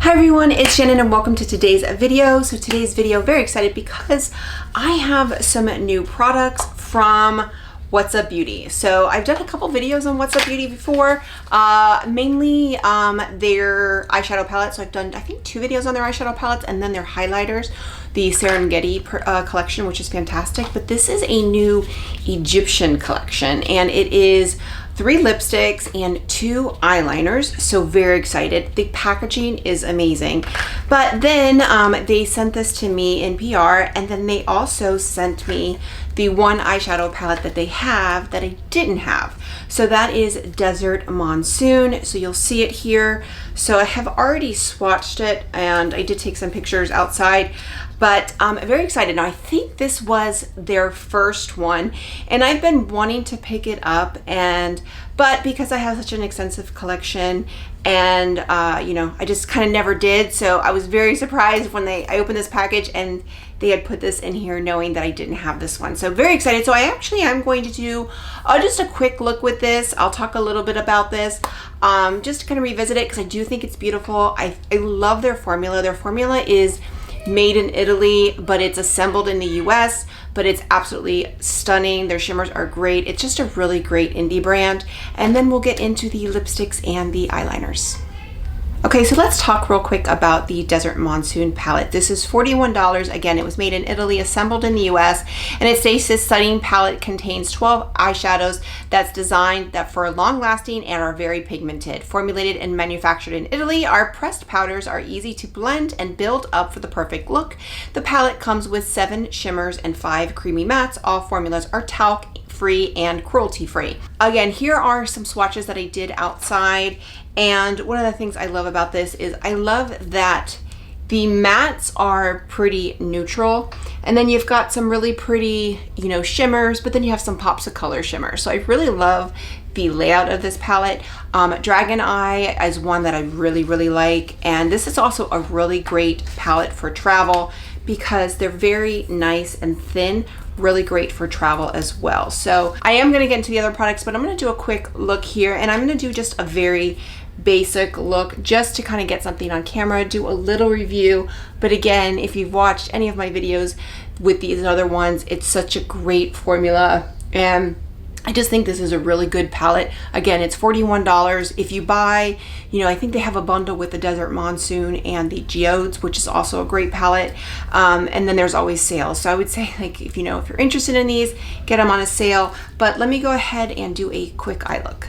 Hi everyone, it's Shannon and welcome to today's video. So today's video, very excited because I have some new products from What's Up Beauty. So I've done a couple videos on What's Up Beauty before, mainly their eyeshadow palettes. So I've done, I think, 2 videos on their eyeshadow palettes and then their highlighters, the Serengeti collection, which is fantastic. But this is a new Egyptian collection and it is 3 lipsticks and 2 eyeliners, so very excited. The packaging is amazing. But then they sent this to me in PR, and then they also sent me the one eyeshadow palette that they have that I didn't have. So that is Desert Monsoon. So you'll see it here. So I have already swatched it and I did take some pictures outside, but I'm very excited. Now I think this was their first one and I've been wanting to pick it up, but because I have such an extensive collection and you know, I just kind of never did. So I was very surprised when I opened this package and they had put this in here knowing that I didn't have this one. So very excited. So I actually am going to do just a quick look with this. I'll talk a little bit about this, just to kind of revisit it because I do think it's beautiful. I love their formula. Their formula is made in Italy, but it's assembled in the US, but it's absolutely stunning. Their shimmers are great. It's just a really great indie brand. And then we'll get into the lipsticks and the eyeliners. Okay, so let's talk real quick about the Desert Monsoon palette. This is $41. Again, it was made in Italy, assembled in the US, and it states this stunning palette contains 12 eyeshadows that's designed for long lasting and are very pigmented. Formulated and manufactured in Italy, our pressed powders are easy to blend and build up for the perfect look. The palette comes with 7 shimmers and 5 creamy mattes. All formulas are talc free and cruelty free. Again, here are some swatches that I did outside. And one of the things I love about this is I love that the mattes are pretty neutral. And then you've got some really pretty, you know, shimmers, but then you have some pops of color shimmers. So I really love the layout of this palette. Dragon Eye is one that I really like. And this is also a really great palette for travel because they're very nice and thin, really great for travel as well. So I am gonna get into the other products, but I'm gonna do a quick look here and I'm gonna do just a very basic look just to kind of get something on camera, do a little review. But again, if you've watched any of my videos with these other ones, it's such a great formula. And I just think this is a really good palette. Again, it's $41. If you buy, you know, I think they have a bundle with the Desert Monsoon and the Geodes, which is also a great palette. And then there's always sales. So I would say, like, if you're interested in these, get them on a sale. But let me go ahead and do a quick eye look.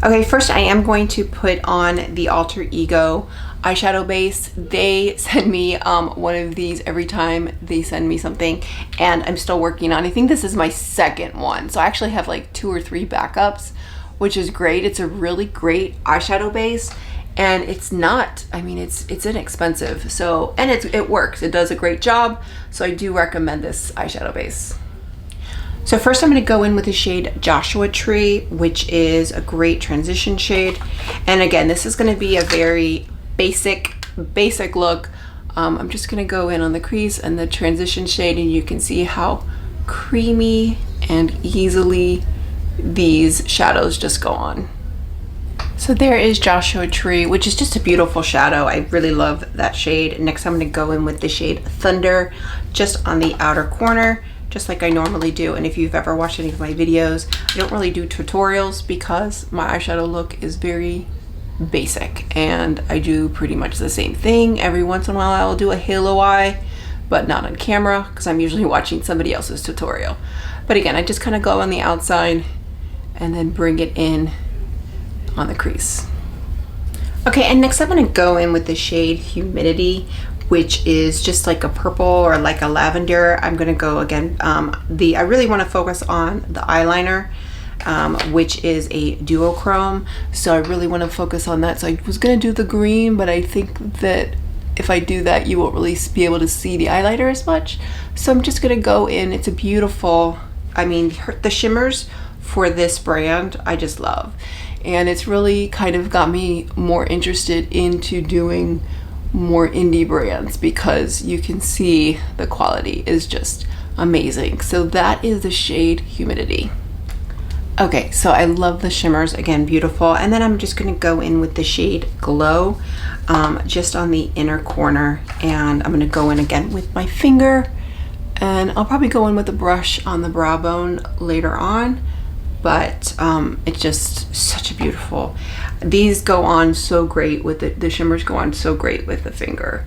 Okay, first I am going to put on the Alter Ego eyeshadow base. They send me one of these every time they send me something, and I'm still working on. I think this is my second one, so I actually have like 2 or 3 backups, which is great. It's a really great eyeshadow base, and it's not, I mean, it's inexpensive. So, and it works. It does a great job. So I do recommend this eyeshadow base. So first I'm going to go in with the shade Joshua Tree, which is a great transition shade. And again, this is going to be a very basic look. I'm just going to go in on the crease and the transition shade, and you can see how creamy and easily these shadows just go on. So there is Joshua Tree, which is just a beautiful shadow. I really love that shade. Next I'm going to go in with the shade Thunder, just on the outer corner, just like I normally do. And if you've ever watched any of my videos, I don't really do tutorials because my eyeshadow look is very basic and I do pretty much the same thing. Every once in a while I'll do a halo eye, but not on camera because I'm usually watching somebody else's tutorial. But again, I just kind of go on the outside and then bring it in on the crease. Okay, and next I'm going to go in with the shade Humidity, which is just like a purple or like a lavender. I'm gonna go again, I really wanna focus on the eyeliner, which is a duochrome. So I really wanna focus on that. So I was gonna do the green, but I think that if I do that, you won't really be able to see the eyeliner as much. So I'm just gonna go in, it's a beautiful, I mean, the shimmers for this brand, I just love. And it's really kind of got me more interested into doing more indie brands because you can see the quality is just amazing. So that is the shade Humidity. Okay, so I love the shimmers, again, beautiful. And then I'm just gonna go in with the shade Glow, just on the inner corner. And I'm gonna go in again with my finger, and I'll probably go in with a brush on the brow bone later on, but it's just such a beautiful, these go on so great with the shimmers go on so great with the finger.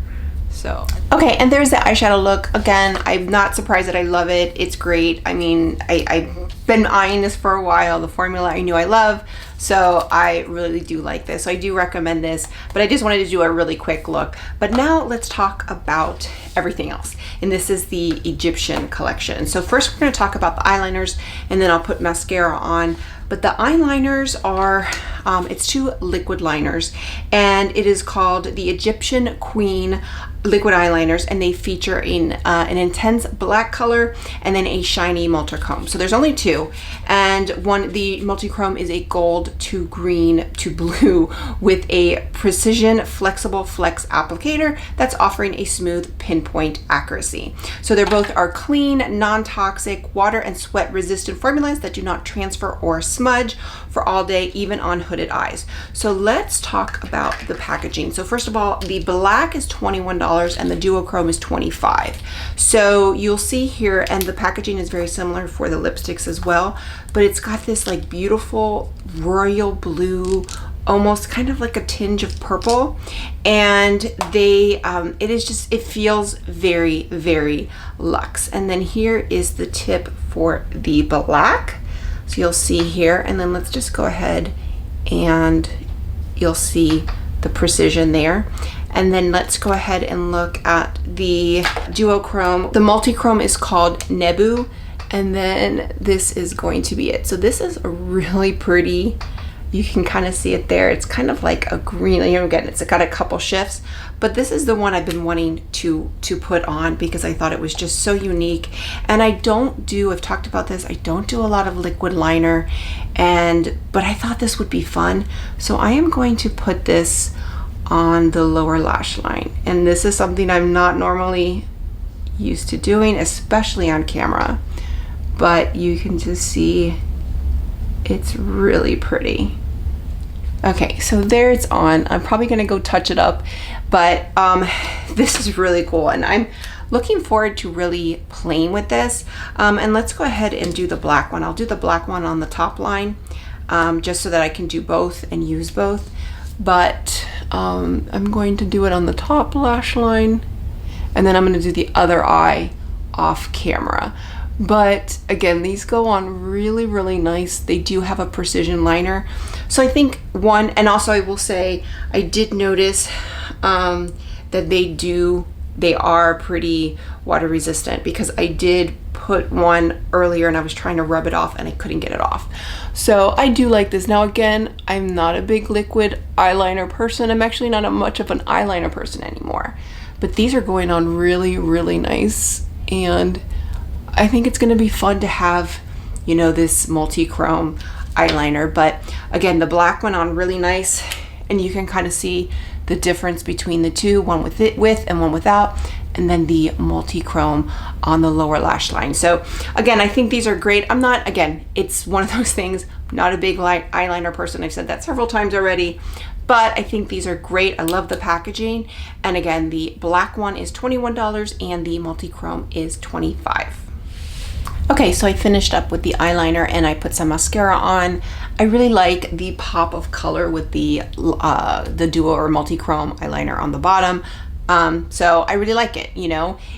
So, okay, and there's the eyeshadow look. Again, I'm not surprised that I love it. It's great. I mean, I've been eyeing this for a while. The formula I knew I love, so I really do like this. So I do recommend this, but I just wanted to do a really quick look. But now let's talk about everything else. And this is the Egyptian collection. So first we're gonna talk about the eyeliners, and then I'll put mascara on. But the eyeliners are, it's 2 liquid liners, and it is called the Egyptian Queen liquid eyeliners, and they feature an intense black color and then a shiny multichrome. So there's only 2, and the multichrome is a gold to green to blue with a precision flexible flex applicator that's offering a smooth pinpoint accuracy. So they're both are clean, non-toxic, water and sweat resistant formulas that do not transfer or smudge for all day, even on hooded eyes. So let's talk about the packaging. So first of all, the black is $21 and the duochrome is $25. So you'll see here, and the packaging is very similar for the lipsticks as well, but it's got this like beautiful royal blue, almost kind of like a tinge of purple, and it feels very, very luxe. And then here is the tip for the black. So you'll see here, and then let's just go ahead and you'll see the precision there. And then let's go ahead and look at the duochrome. The multichrome is called Nebu, and then this is going to be it. So this is a really pretty, you can kind of see it there. It's kind of like a green, again, it's got a couple shifts, but this is the one I've been wanting to put on because I thought it was just so unique. And I've talked about this, I don't do a lot of liquid liner, but I thought this would be fun. So I am going to put this on the lower lash line. And this is something I'm not normally used to doing, especially on camera, but you can just see it's really pretty. Okay, so there it's on. I'm probably gonna go touch it up, but this is really cool, and I'm looking forward to really playing with this. And let's go ahead and do the black one. I'll do the black one on the top line, just so that I can do both and use both. But I'm going to do it on the top lash line, and then I'm going to do the other eye off camera. But again, these go on really, really nice. They do have a precision liner. So I think and also I will say, I did notice that they are pretty water resistant, because I did put one earlier and I was trying to rub it off and I couldn't get it off. So I do like this. Now again, I'm not a big liquid eyeliner person. I'm actually not much of an eyeliner person anymore, but these are going on really, really nice. And I think it's gonna be fun to have, this multi-chrome eyeliner. But again, the black went on really nice, and you can kind of see the difference between the two, one with and one without, and then the multi-chrome on the lower lash line. So again, I think these are great. It's one of those things, not a big eyeliner person. I've said that several times already, but I think these are great. I love the packaging. And again, the black one is $21 and the multi-chrome is $25. Okay, so I finished up with the eyeliner and I put some mascara on. I really like the pop of color with the duo or multi-chrome eyeliner on the bottom. So I really like it,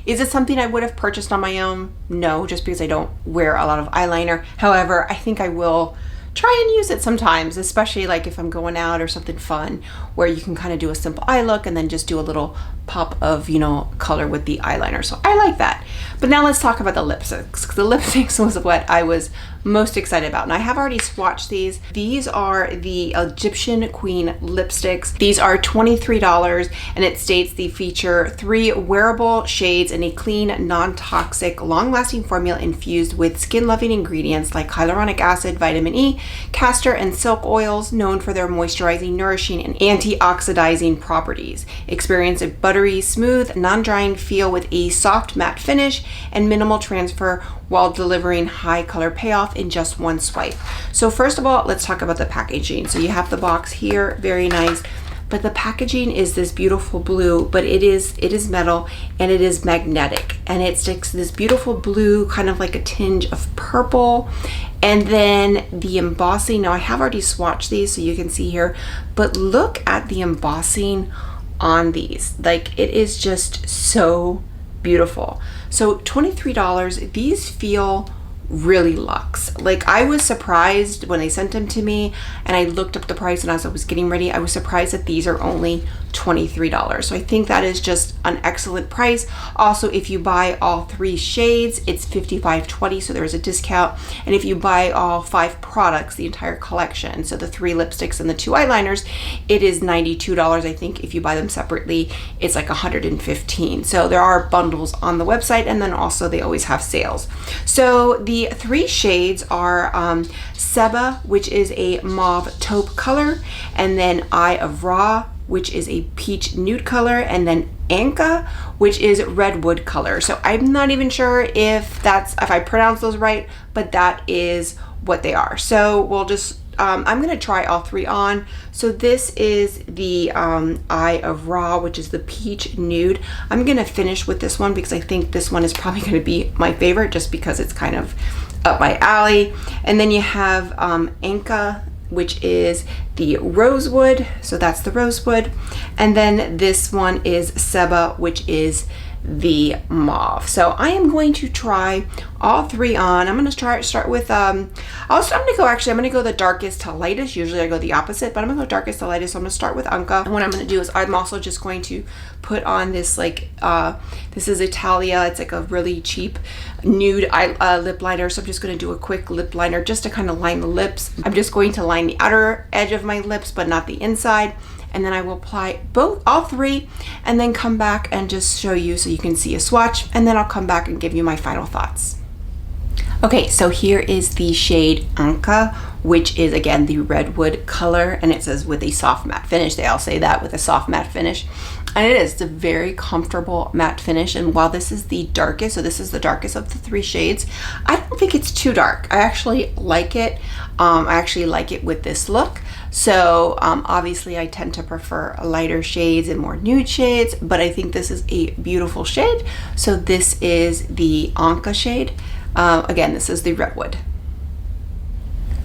Is it something I would have purchased on my own? No, just because I don't wear a lot of eyeliner. However, I think I will try and use it sometimes, especially like if I'm going out or something fun, where you can kind of do a simple eye look and then just do a little pop of, color with the eyeliner. So I like that. But now let's talk about the lipsticks. The lipsticks was what I was most excited about. And I have already swatched these. These are the Egyptian Queen lipsticks. These are $23, and it states they feature 3 wearable shades in a clean, non-toxic, long-lasting formula infused with skin-loving ingredients like hyaluronic acid, vitamin E, castor and silk oils known for their moisturizing, nourishing, and antioxidizing properties. Experience a buttery smooth, non-drying feel with a soft matte finish and minimal transfer while delivering high color payoff in just one swipe. So first of all, let's talk about the packaging. So you have the box here, very nice. But the packaging is this beautiful blue, but it is metal and it is magnetic, and it sticks this beautiful blue, kind of like a tinge of purple. And then the embossing, now I have already swatched these so you can see here, but look at the embossing on these. Like, it is just so beautiful. So $23, these feel really luxe. Like, I was surprised when they sent them to me and I looked up the price, and as I was getting ready, I was surprised that these are only $23. So I think that is just an excellent price. Also, if you buy all 3 shades, it's $55.20, so there's a discount. And if you buy all 5 products, the entire collection, so the 3 lipsticks and the 2 eyeliners, it is $92. I think if you buy them separately, it's like $115. So there are bundles on the website, and then also they always have sales. So the 3 shades are Seba, which is a mauve taupe color, and then Eye of Ra, which is a peach nude color, and then Anka, which is redwood color. So I'm not even sure if I pronounce those right, but that is what they are. So we'll just I'm gonna try all 3 on. So this is the Eye of Ra, which is the peach nude. I'm gonna finish with this one because I think this one is probably gonna be my favorite, just because it's kind of up my alley. And then you have Anka, which is the rosewood, so that's the rosewood. And then this one is Seba, which is the mauve. So I am going to try all 3 on. I'm going to start with I'm going to go the darkest to lightest. Usually I go the opposite, but I'm going to go darkest to lightest. So I'm going to start with Anka. And what I'm going to do is I'm also just going to put on this, like this is Italia. It's like a really cheap nude lip liner. So I'm just going to do a quick lip liner just to kind of line the lips. I'm just going to line the outer edge of my lips, but not the inside. And then I will apply all 3, and then come back and just show you so you can see a swatch, and then I'll come back and give you my final thoughts. Okay, so here is the shade Anka, which is again the redwood color, and it says with a soft matte finish. They all say that, with a soft matte finish. And it is, it's a very comfortable matte finish. And while this is the darkest, so this is the darkest of the 3 shades, I don't think it's too dark. I actually like it. I actually like it with this look. So obviously I tend to prefer lighter shades and more nude shades, but I think this is a beautiful shade. So this is the Anka shade. Again, this is the redwood.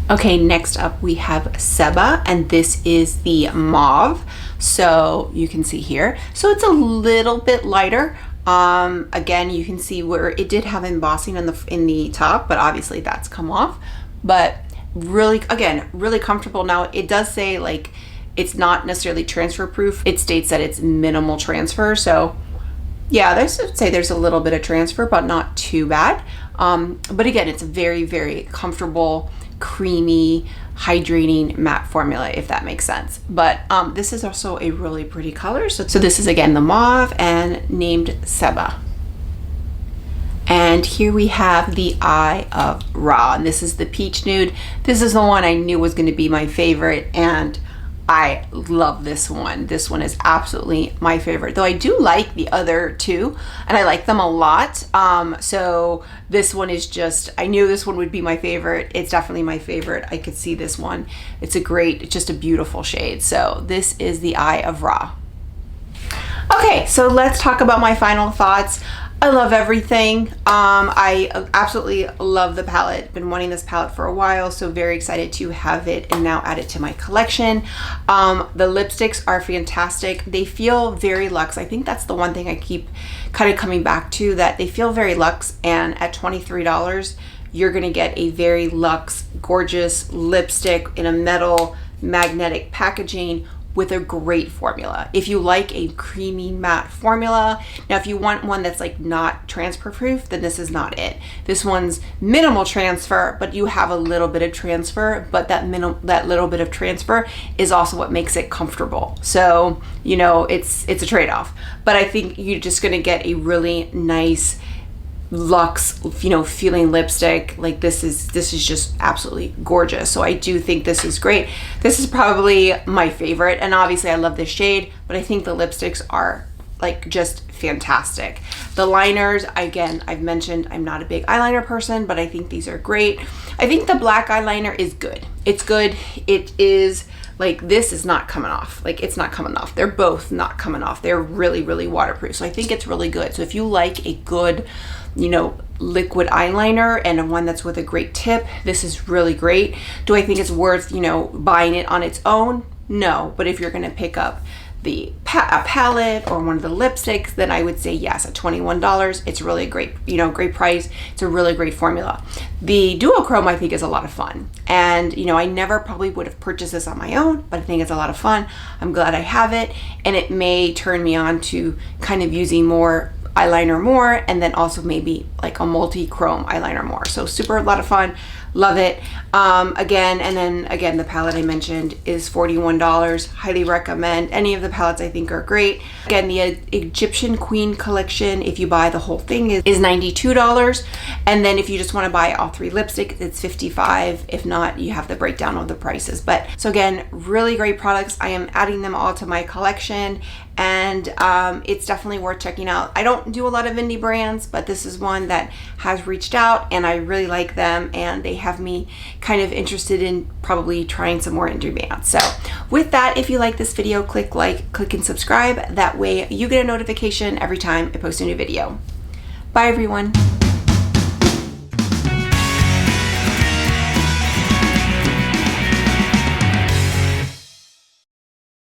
Okay, next up we have Seba, and this is the mauve. So you can see here. So it's a little bit lighter. Again, you can see where it did have embossing in the top, but obviously that's come off. But really, again, really comfortable. Now it does say, like, it's not necessarily transfer proof. It states that it's minimal transfer. So yeah, I would say there's a little bit of transfer, but not too bad. But again, it's a very, very comfortable, creamy, hydrating matte formula, if that makes sense. But this is also a really pretty color. So this is again the mauve and named Seba. And here we have the Eye of Ra, and this is the peach nude. This is the one I knew was going to be my favorite, and I love this one. This one is absolutely my favorite, though I do like the other 2, and I like them a lot. So this one is just, I knew this one would be my favorite. It's definitely my favorite. I could see this one. It's just a beautiful shade. So this is the Eye of Ra. Okay, so let's talk about my final thoughts. I love everything. I absolutely love the palette. Been wanting this palette for a while, so very excited to have it and now add it to my collection. The lipsticks are fantastic. They feel very luxe. I think that's the one thing I keep kind of coming back to, that they feel very luxe, and at $23, you're gonna get a very luxe, gorgeous lipstick in a metal magnetic packaging with a great formula. If you like a creamy matte formula, now if you want one that's like not transfer proof, then this is not it. This one's minimal transfer, but you have a little bit of transfer, but that little bit of transfer is also what makes it comfortable. So, you know, it's a trade-off, but I think you're just gonna get a really nice luxe, you know, feeling lipstick. Like this is just absolutely gorgeous. So I do think this is great. This is probably my favorite, and obviously I love this shade, but I think the lipsticks are like just fantastic. The liners, again, I've mentioned I'm not a big eyeliner person, but I think these are great. I think the black eyeliner is good. It's good. It is like, this is not coming off. Like, it's not coming off. They're both not coming off. They're really, really waterproof. So I think it's really good. So if you like a good, you know, liquid eyeliner and one that's with a great tip, this is really great. Do I think it's worth, you know, buying it on its own? No. But if you're going to pick up a palette or one of the lipsticks, then I would say yes, at $21. It's really a great, you know, great price. It's a really great formula. The duochrome I think is a lot of fun. And, you know, I never probably would have purchased this on my own, but I think it's a lot of fun. I'm glad I have it. And it may turn me on to kind of using more eyeliner more, and then also maybe like a multi-chrome eyeliner more. So super, a lot of fun. Love it. Again, the palette I mentioned is $41. Highly recommend. Any of the palettes I think are great. Again, the Egyptian Queen collection, if you buy the whole thing, is $92. And then if you just want to buy all 3 lipsticks, it's $55. If not, you have the breakdown of the prices. But so again, really great products. I am adding them all to my collection, and it's definitely worth checking out. I don't do a lot of indie brands, but this is one that has reached out, and I really like them, and they have me kind of interested in probably trying some more indie brands. So with that, if you like this video, click like, click and subscribe. That way you get a notification every time I post a new video. Bye everyone.